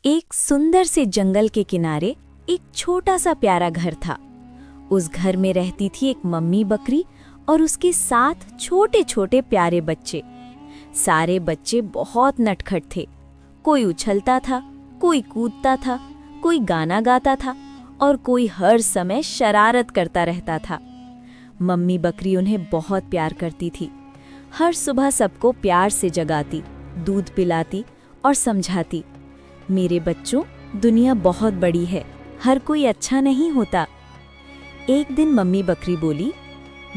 एक सुंदर से जंगल के किनारे एक छोटा सा प्यारा घर था। उस घर में रहती थी एक मम्मी बकरी और उसके साथ छोटे छोटे प्यारे बच्चे। सारे बच्चे बहुत नटखट थे। कोई उछलता था, कोई कूदता था, कोई गाना गाता था और कोई हर समय शरारत करता रहता था। मम्मी बकरी उन्हें बहुत प्यार करती थी। हर सुबह सबको प्यार से जगाती, दूध पिलाती और समझाती, मेरे बच्चों, दुनिया बहुत बड़ी है, हर कोई अच्छा नहीं होता। एक दिन मम्मी बकरी बोली,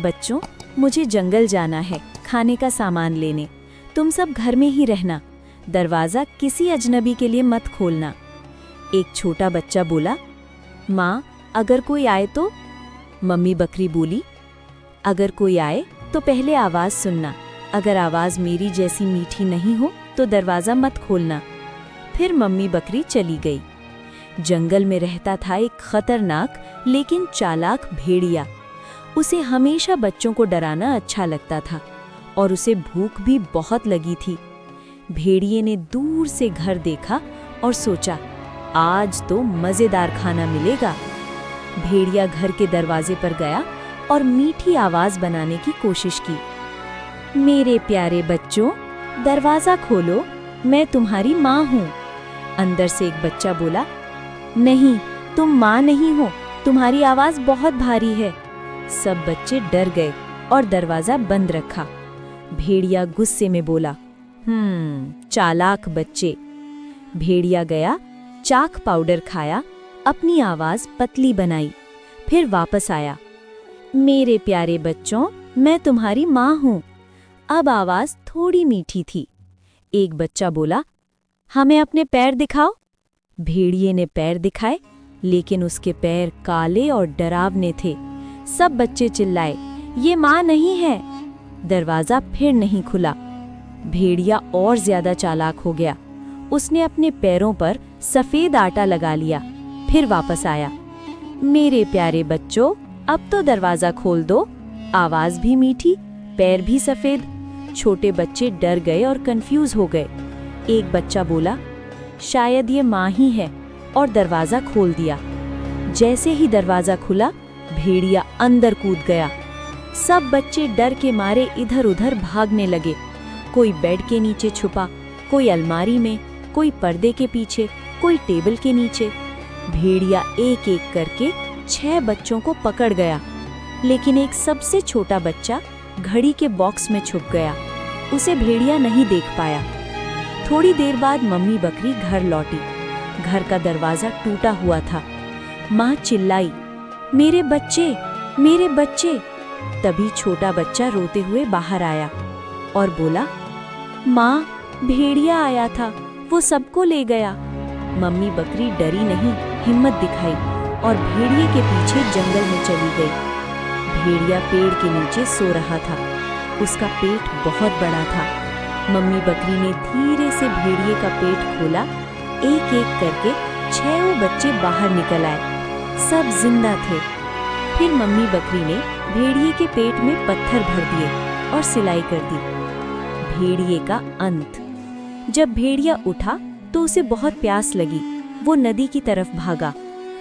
बच्चों, मुझे जंगल जाना है खाने का सामान लेने। तुम सब घर में ही रहना, दरवाज़ा किसी अजनबी के लिए मत खोलना। एक छोटा बच्चा बोला, माँ, अगर कोई आए तो? मम्मी बकरी बोली, अगर कोई आए तो पहले आवाज़ सुनना। अगर आवाज़ मेरी जैसी मीठी नहीं हो तो दरवाज़ा मत खोलना। फिर मम्मी बकरी चली गई। जंगल में रहता था एक खतरनाक लेकिन चालाक भेड़िया। उसे हमेशा बच्चों को डराना अच्छा लगता था और उसे भूख भी बहुत लगी थी। भेड़िए ने दूर से घर देखा और सोचा, आज तो मज़ेदार खाना मिलेगा। भेड़िया घर के दरवाजे पर गया और मीठी आवाज़ बनाने की कोशिश की, मेरे प्यारे बच्चों, दरवाज़ा खोलो, मैं तुम्हारी माँ हूँ। अंदर से एक बच्चा बोला, नहीं, तुम माँ नहीं हो, तुम्हारी आवाज़ बहुत भारी है। सब बच्चे डर गए और दरवाज़ा बंद रखा। भेड़िया गुस्से में बोला, चालाक बच्चे। भेड़िया गया, चाक पाउडर खाया, अपनी आवाज़ पतली बनाई, फिर वापस आया, मेरे प्यारे बच्चों, मैं तुम्हारी माँ हूँ। अब आवाज़ थोड़ी मीठी थी। एक बच्चा बोला, हमें अपने पैर दिखाओ। भेड़िए ने पैर दिखाए, लेकिन उसके पैर काले और डरावने थे। सब बच्चे चिल्लाए, ये माँ नहीं है। दरवाज़ा फिर नहीं खुला। भेड़िया और ज्यादा चालाक हो गया। उसने अपने पैरों पर सफ़ेद आटा लगा लिया, फिर वापस आया, मेरे प्यारे बच्चों, अब तो दरवाज़ा खोल दो। आवाज़ भी मीठी, पैर भी सफ़ेद। छोटे बच्चे डर गए और कंफ्यूज हो गए। एक बच्चा बोला, शायद ये माँ ही है, और दरवाज़ा खोल दिया। जैसे ही दरवाज़ा खुला, भेड़िया अंदर कूद गया। सब बच्चे डर के मारे इधर उधर भागने लगे। कोई बेड के नीचे छुपा, कोई अलमारी में, कोई पर्दे के पीछे, कोई टेबल के नीचे। भेड़िया एक एक करके 6 बच्चों को पकड़ गया, लेकिन एक सबसे छोटा बच्चा घड़ी के बॉक्स में छुप गया। उसे भेड़िया नहीं देख पाया। थोड़ी देर बाद मम्मी बकरी घर लौटी। घर का दरवाज़ा टूटा हुआ था। माँ चिल्लाई, मेरे बच्चे, मेरे बच्चे। तभी छोटा बच्चा रोते हुए बाहर आया और बोला, माँ, भेड़िया आया था, वो सबको ले गया। मम्मी बकरी डरी नहीं, हिम्मत दिखाई और भेड़िए के पीछे जंगल में चली गई। भेड़िया पेड़ के नीचे सो रहा था। उसका पेट बहुत बड़ा था। मम्मी बकरी ने धीरे से भेड़िए का पेट खोला। एक एक करके 6 बच्चे बाहर निकल आए। सब जिंदा थे। फिर मम्मी बकरी ने भेड़िए के पेट में पत्थर भर दिए और सिलाई कर दी। भेड़िए का अंत। जब भेड़िया उठा तो उसे बहुत प्यास लगी। वो नदी की तरफ भागा,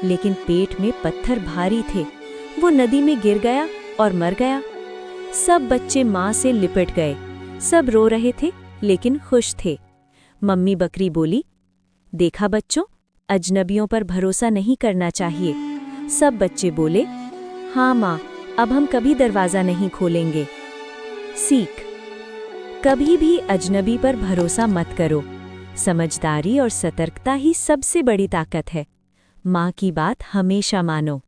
लेकिन पेट में पत्थर भारी थे। वो नदी में गिर गया और मर गया। सब बच्चे माँ से लिपट गए। सब रो रहे थे, लेकिन खुश थे। मम्मी बकरी बोली, देखा बच्चों, अजनबियों पर भरोसा नहीं करना चाहिए। सब बच्चे बोले, हाँ माँ, अब हम कभी दरवाज़ा नहीं खोलेंगे। सीख, कभी भी अजनबी पर भरोसा मत करो। समझदारी और सतर्कता ही सबसे बड़ी ताकत है। माँ की बात हमेशा मानो।